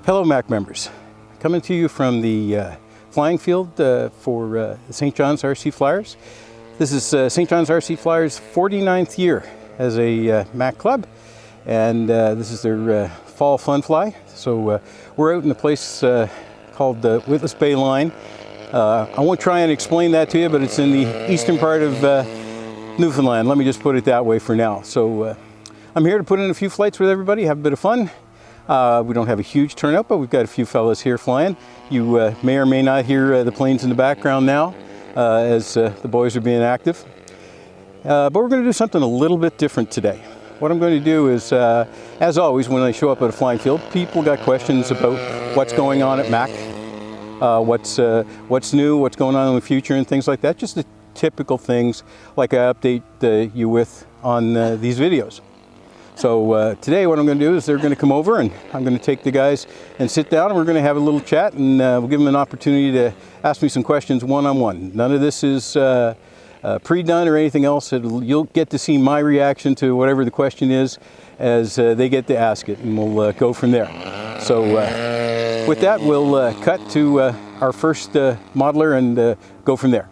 Hello MAAC members, coming to you from the flying field for the St. John's RC Flyers. This is St. John's RC Flyers' 49th year as a MAAC club, and this is their fall fun fly. So we're out in a place called the Witless Bay Line. I won't try and explain that to you, but it's in the eastern part of Newfoundland. Let me just put it that way for now. So I'm here to put in a few flights with everybody, have a bit of fun. We don't have a huge turnout, but we've got a few fellas here flying. You may or may not hear the planes in the background now as the boys are being active. But we're going to do something a little bit different today. What I'm going to do is, as always, when I show up at a flying field, people got questions about what's going on at MAAC, what's new, what's going on in the future, and things like that. Just the typical things like I update you with on these videos. So today what I'm going to do is they're going to come over and I'm going to take the guys and sit down and we're going to have a little chat, and we'll give them an opportunity to ask me some questions one-on-one. None of this is pre-done or anything else. You'll get to see my reaction to whatever the question is as they get to ask it, and we'll go from there. So with that, we'll cut to our first modeler and go from there.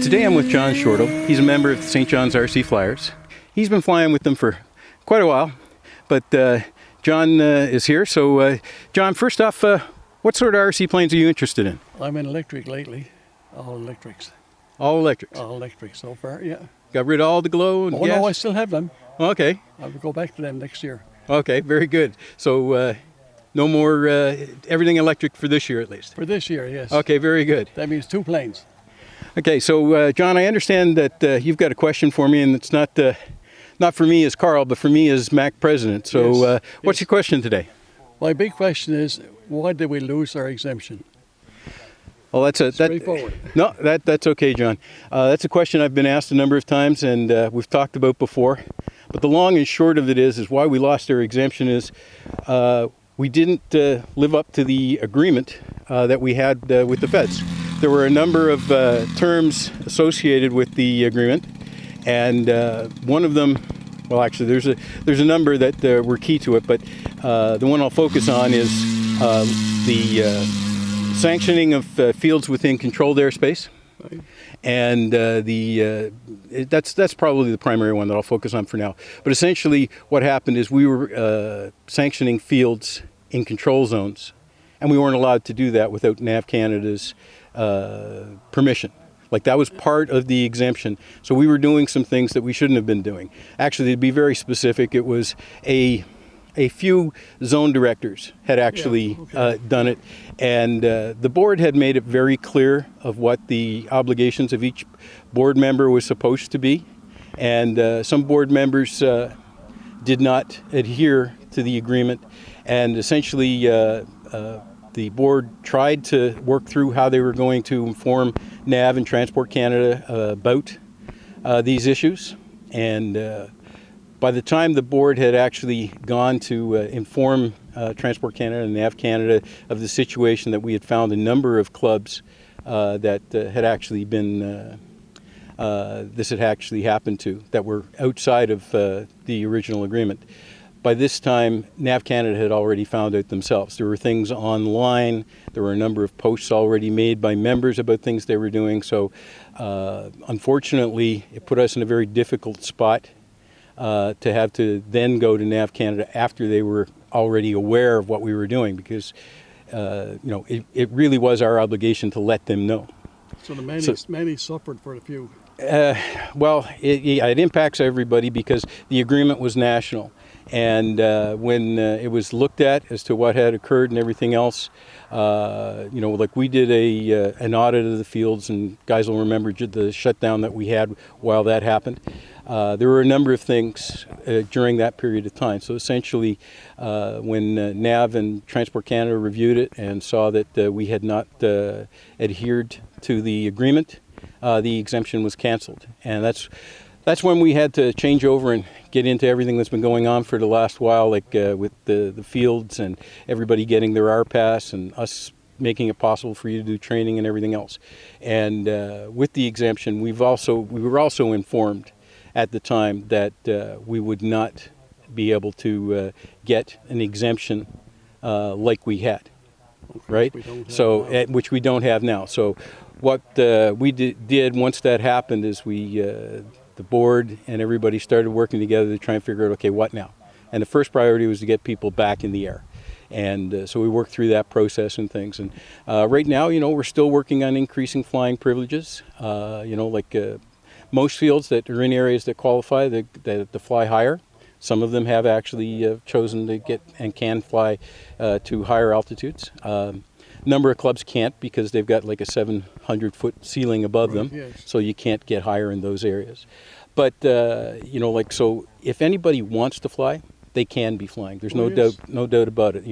Today I'm with John Shortle. He's a member of the St. John's RC Flyers. He's been flying with them for quite a while, but John is here. So John, first off, what sort of RC planes are you interested in? I'm in electric lately, all electrics. All electrics? All electric so far, yeah. Got rid of all the glow and gas? No, I still have them. Okay. I will go back to them next year. Okay, very good. So no more, everything electric for this year at least? For this year, yes. Okay, very good. That means 2 planes. Okay, so John, I understand that you've got a question for me, and it's not for me as Carl, but for me as MAAC president. So Yes, what's your question today? My big question is, why did we lose our exemption? Well, Straightforward. No, that's okay, John. That's a question I've been asked a number of times, and we've talked about before. But the long and short of it is why we lost our exemption is we didn't live up to the agreement that we had with the feds. There were a number of terms associated with the agreement, and one of them, well, actually, there's a number that were key to it, but the one I'll focus on is the sanctioning of fields within controlled airspace, right. And that's probably the primary one that I'll focus on for now. But essentially, what happened is we were sanctioning fields in control zones, and we weren't allowed to do that without NAV Canada's permission. Like, that was part of the exemption. So we were doing some things that we shouldn't have been doing. Actually, to be very specific, it was a few zone directors had actually done it, and the board had made it very clear of what the obligations of each board member was supposed to be, and some board members did not adhere to the agreement, and essentially the board tried to work through how they were going to inform NAV and Transport Canada about these issues. And by the time the board had actually gone to inform Transport Canada and NAV Canada of the situation, that we had found a number of clubs that had actually been, this had actually happened to, that were outside of the original agreement. By this time, NAV Canada had already found out themselves. There were things online, there were a number of posts already made by members about things they were doing, so unfortunately it put us in a very difficult spot to have to then go to NAV Canada after they were already aware of what we were doing, because it really was our obligation to let them know. So the many suffered for a few. Well, it impacts everybody because the agreement was national. And when it was looked at as to what had occurred and everything else, like we did an audit of the fields, and guys will remember the shutdown that we had while that happened. There were a number of things during that period of time. So essentially, when NAV and Transport Canada reviewed it and saw that we had not adhered to the agreement, the exemption was canceled. And that's when we had to change over and get into everything that's been going on for the last while, like with the fields and everybody getting their RPass and us making it possible for you to do training and everything else. And with the exemption, we were also informed at the time that we would not be able to get an exemption like we had, right? So, which we don't have now. So what we did once that happened is the board and everybody started working together to try and figure out, okay, what now? And the first priority was to get people back in the air. And so we worked through that process and things. And right now, we're still working on increasing flying privileges. Like most fields that are in areas that qualify to fly higher. Some of them have actually chosen to get and can fly to higher altitudes. Number of clubs can't because they've got like a 700-foot ceiling above them, yes. So you can't get higher in those areas. But so if anybody wants to fly, they can be flying. There's no doubt about it.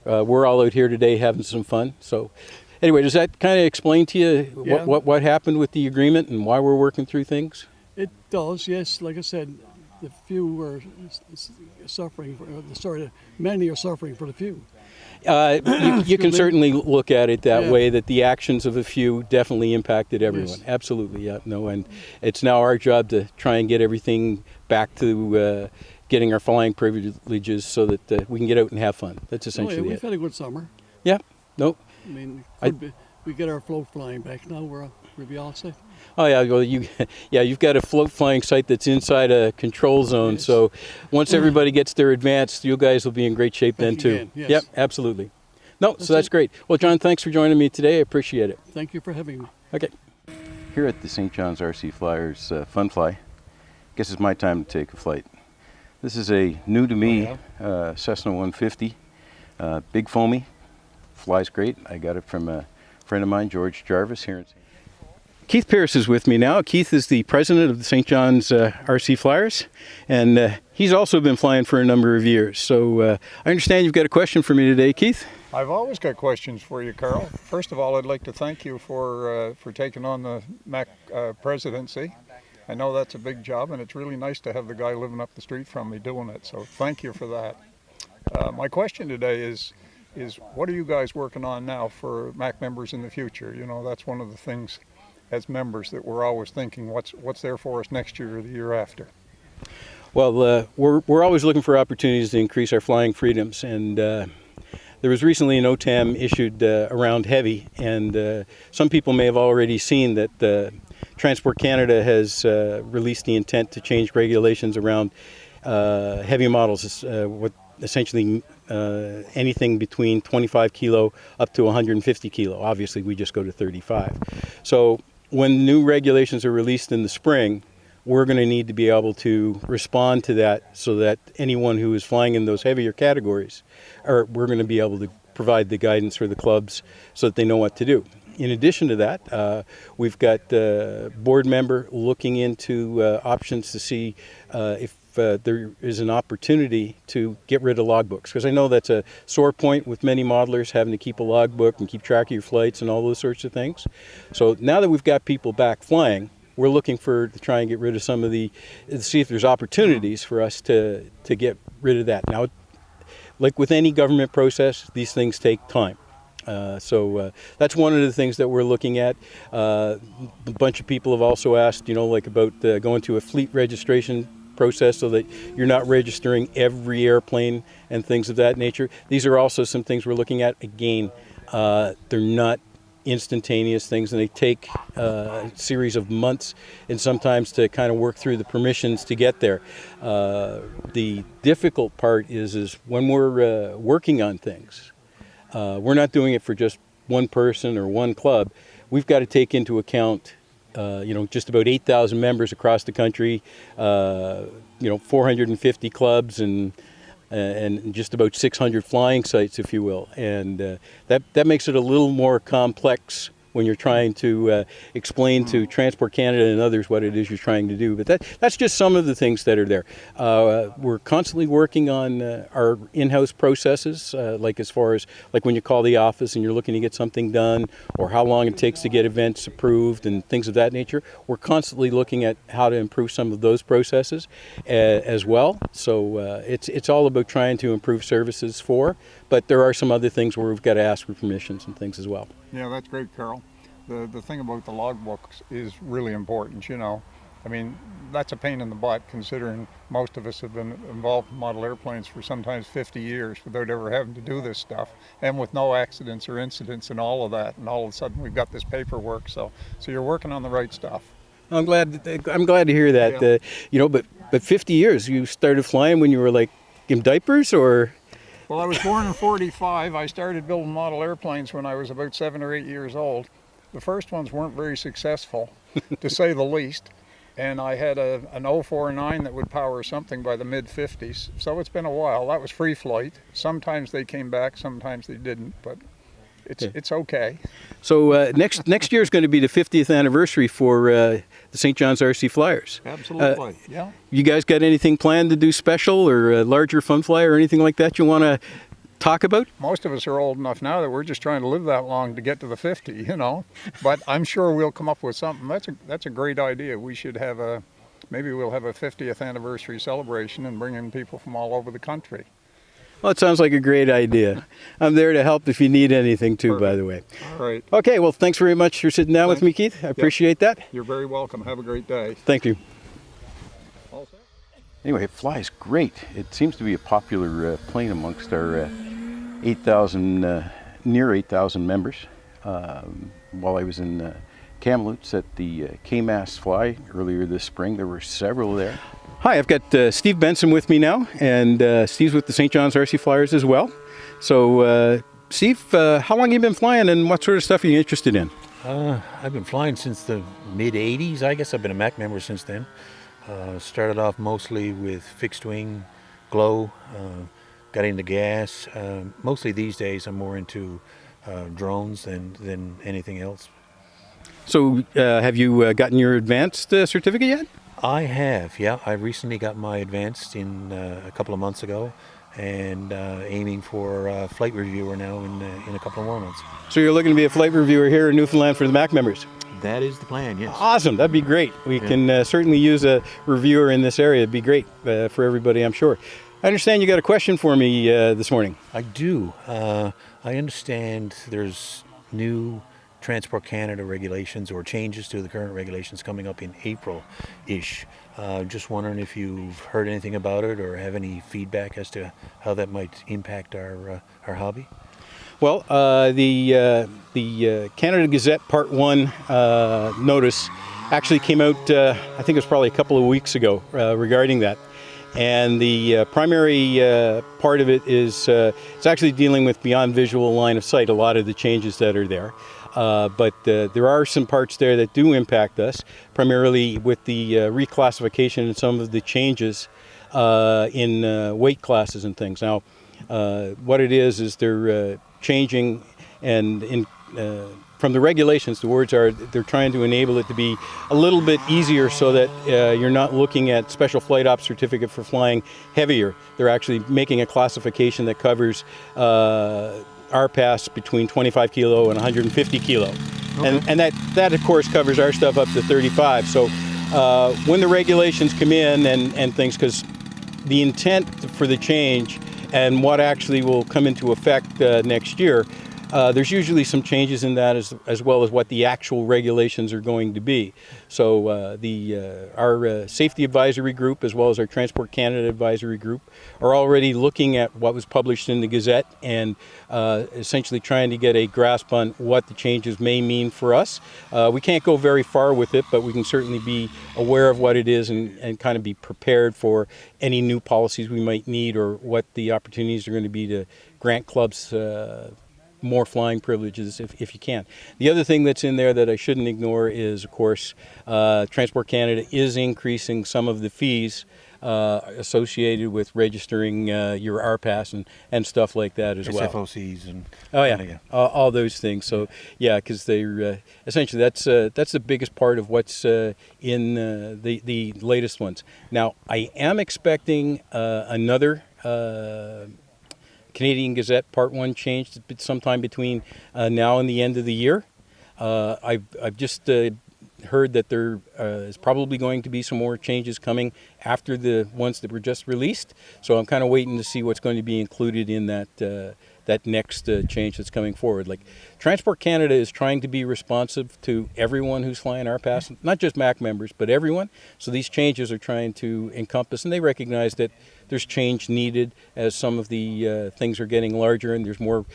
We're all out here today having some fun. So anyway, does that kind of explain to you what happened with the agreement and why we're working through things? It does, yes. Like I said, the few were suffering. Many are suffering for the few. You can certainly look at it that way, that the actions of a few definitely impacted everyone. Yes. Absolutely, yeah. No, and it's now our job to try and get everything back to getting our flying privileges so that we can get out and have fun. That's essentially We've it. had a good summer. Yeah, no. I mean, we get our float flying back now. We'll be all set. Oh yeah, well you've got a float flying site that's inside a control zone. Yes. So once everybody gets their advanced, you guys will be in great shape then too. Again, yes. Yep, absolutely. No, so that's great. Well, John, thanks for joining me today. I appreciate it. Thank you for having me. Okay. Here at the St. John's RC Flyers Fun Fly, guess it's my time to take a flight. This is a new to me Cessna 150, big foamy, flies great. I got it from a friend of mine, George Jarvis, here in St. Keith Pierce is with me now. Keith is the president of the St. John's RC Flyers, and he's also been flying for a number of years. So I understand you've got a question for me today, Keith. I've always got questions for you, Carl. First of all, I'd like to thank you for taking on the MAAC presidency. I know that's a big job, and it's really nice to have the guy living up the street from me doing it, so thank you for that. My question today is what are you guys working on now for MAAC members in the future? That's one of the things as members that we're always thinking, what's there for us next year or the year after? Well, we're always looking for opportunities to increase our flying freedoms, and there was recently an OTAM issued around heavy, and some people may have already seen that Transport Canada has released the intent to change regulations around heavy models, what essentially anything between 25 kilo up to 150 kilo. Obviously, we just go to 35. So when new regulations are released in the spring, we're going to need to be able to respond to that so that anyone who is flying in those heavier categories, we're going to be able to provide the guidance for the clubs so that they know what to do. In addition to that, we've got a board member looking into options to see if there is an opportunity to get rid of logbooks, because I know that's a sore point with many modelers, having to keep a logbook and keep track of your flights and all those sorts of things. So now that we've got people back flying, we're looking to try and get rid of some of see if there's opportunities for us to get rid of that. Now, like with any government process, these things take time. So that's one of the things that we're looking at. A bunch of people have also asked, about going to a fleet registration process so that you're not registering every airplane and things of that nature. These are also some things we're looking at. Again, they're not instantaneous things, and they take a series of months and sometimes to kind of work through the permissions to get there. The difficult part is when we're working on things, we're not doing it for just one person or one club. We've got to take into account just about 8,000 members across the country, 450 clubs and just about 600 flying sites, if you will. And that makes it a little more complex when you're trying to explain to Transport Canada and others what it is you're trying to do. But that's just some of the things that are there. We're constantly working on our in-house processes, like as far as like when you call the office and you're looking to get something done, or how long it takes to get events approved and things of that nature. We're constantly looking at how to improve some of those processes as well. So it's all about trying to improve services but there are some other things where we've got to ask for permissions and things as well. Yeah, that's great, Carl. The thing about the logbooks is really important, I mean, that's a pain in the butt, considering most of us have been involved in model airplanes for sometimes 50 years without ever having to do this stuff, and with no accidents or incidents and all of that. And all of a sudden, we've got this paperwork. So you're working on the right stuff. I'm glad to hear that. Yeah. You know, but 50 years. You started flying when you were like in diapers, or? Well, I was born in '45. I started building model airplanes when I was about 7 or 8 years old. The first ones weren't very successful, to say the least. And I had an 049 that would power something by the mid-50s. So it's been a while. That was free flight. Sometimes they came back, sometimes they didn't, but it's okay. So next year is going to be the 50th anniversary for the St. John's RC Flyers. Absolutely, yeah. You guys got anything planned to do special or a larger fun fly or anything like that you want to talk about? Most of us are old enough now that we're just trying to live that long to get to the 50, you know. But I'm sure we'll come up with something. That's a great idea. We should have maybe we'll have a 50th anniversary celebration and bring in people from all over the country. Well, it sounds like a great idea. I'm there to help if you need anything too, Perfect. by the way. All right. Okay, well, thanks very much for sitting down with me, Keith. I appreciate that. You're very welcome. Have a great day. Thank you. All set? Anyway, it flies great. It seems to be a popular plane amongst our 8,000, near 8,000 members. While I was in Kamloops at the KMAS fly earlier this spring, there were several there. Hi, I've got Steve Benson with me now, and Steve's with the St. John's RC Flyers as well. So, Steve, how long have you been flying, and what sort of stuff are you interested in? I've been flying since the mid-'80s. I guess I've been a MAAC member since then. Started off mostly with fixed wing, glow, got into gas. Mostly these days I'm more into drones than anything else. So, have you gotten your advanced certificate yet? I have, yeah. I recently got my advanced in a couple of months ago, and aiming for flight reviewer now in a couple of more months. So you're looking to be a flight reviewer here in Newfoundland for the MAAC members? That is the plan, yes. Awesome, that'd be great. We can certainly use a reviewer in this area. It'd be great for everybody, I'm sure. I understand you got a question for me this morning. I do. I understand there's new Transport Canada regulations or changes to the current regulations coming up in April-ish. Just wondering if you've heard anything about it or have any feedback as to how that might impact our hobby. Well, the Canada Gazette Part 1 notice actually came out, I think it was probably a couple of weeks ago regarding that. And the primary part of it is it's actually dealing with beyond visual line of sight, a lot of the changes that are there. But there are some parts there that do impact us, primarily with the reclassification and some of the changes in weight classes and things. Now, what it is they're changing, and from the regulations, the words are they're trying to enable it to be a little bit easier so that you're not looking at special flight ops certificate for flying heavier. They're actually making a classification that covers RPAS between 25 kilo and 150 kilo. Okay. And that of course covers our stuff up to 35. So when the regulations come in and things, because the intent for the change and what actually will come into effect next year, there's usually some changes in that as well as what the actual regulations are going to be. So our safety advisory group as well as our Transport Canada advisory group are already looking at what was published in the Gazette and essentially trying to get a grasp on what the changes may mean for us. We can't go very far with it, but we can certainly be aware of what it is and kind of be prepared for any new policies we might need or what the opportunities are going to be to grant clubs more flying privileges if you can. The other thing that's in there that I shouldn't ignore is, of course, Transport Canada is increasing some of the fees associated with registering your RPAS and stuff like that as well. SFOCs and all those things. So yeah, because they're essentially that's the biggest part of what's in the latest ones. Now I am expecting another Canadian Gazette Part 1 changed sometime between now and the end of the year. I've just heard that there is probably going to be some more changes coming after the ones that were just released. So I'm kind of waiting to see what's going to be included in that that next change that's coming forward. Like Transport Canada is trying to be responsive to everyone who's flying our pass, not just MAAC members, but everyone. So these changes are trying to encompass, and they recognize that there's change needed as some of the things are getting larger and there's more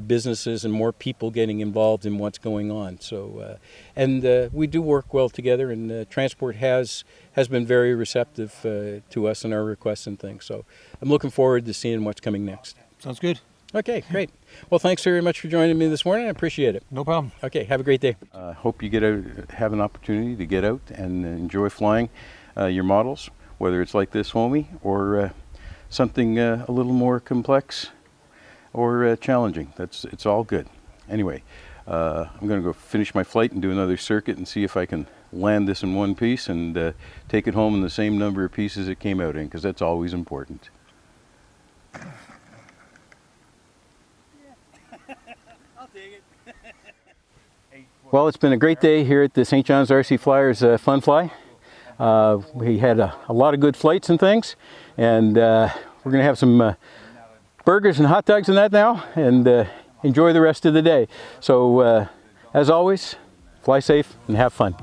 businesses and more people getting involved in what's going on. So, and we do work well together, and Transport has been very receptive to us and our requests and things. So I'm looking forward to seeing what's coming next. Sounds good. Okay, great. Well, thanks very much for joining me this morning. I appreciate it. No problem. Okay, have a great day. Hope you get out, have an opportunity to get out and enjoy flying your models, whether it's like this homie or something a little more complex or challenging. It's all good. Anyway, I'm going to go finish my flight and do another circuit and see if I can land this in one piece and take it home in the same number of pieces it came out in, because that's always important. Well, it's been a great day here at the St. John's RC Flyers Fun Fly. We had a lot of good flights and things, and we're going to have some burgers and hot dogs and that now, and enjoy the rest of the day. So, as always, fly safe and have fun.